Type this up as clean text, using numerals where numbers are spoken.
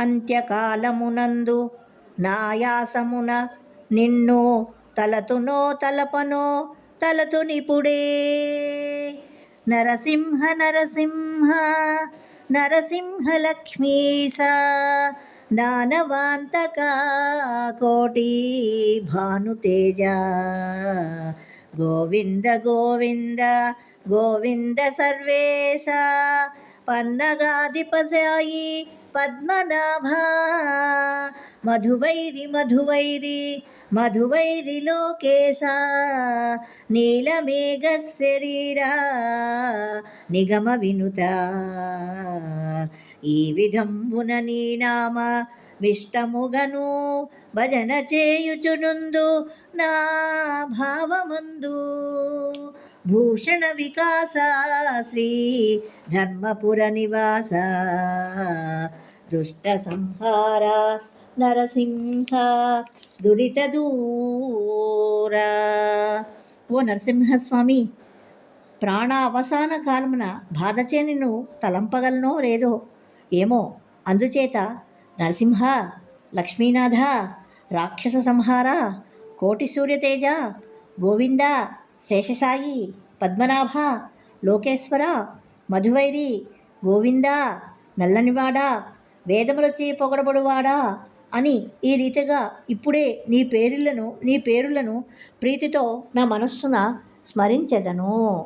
అంత్యకాలమునందు నాయాసమున నిన్ను తలతునో తలపనో తలతునిపుడే. నరసింహ నరసింహ నరసింహ లక్ష్మీసా దానవాంతక కోటి భానుతేజ. గోవింద గోవింద గోవింద సర్వేశ పన్నగాధిపసాయి పద్మనాభ. మధువైరి మధువైరి మధువైరి లోకేశ నీలమేఘ శరీరా నిగమ వినుత. ఈ విధంబున నీ నామ విష్టముగను భజన చేయుచునుందు నా భావమందు. భూషణ వికాస శ్రీ ధర్మపుర నివాస దుష్ట సంహార నరసింహ దురిత దూర. ఓ నరసింహస్వామి, ప్రాణ అవసాన కాలమున బాధచే నిన్ను తలంపగలనో లేదో ఏమో, అందుచేత నరసింహ, లక్ష్మీనాథ, రాక్షస సంహార, కోటి సూర్యతేజ, గోవింద, శేషసాయి, పద్మనాభ, లోకేశ్వర, మధువైరి, గోవింద, నల్లనివాడ, వేదములచే పొగడబడువాడా అని ఈ రీతిగా ఇప్పుడే నీ పేరులను ప్రీతితో నా మనస్సున స్మరించెదను.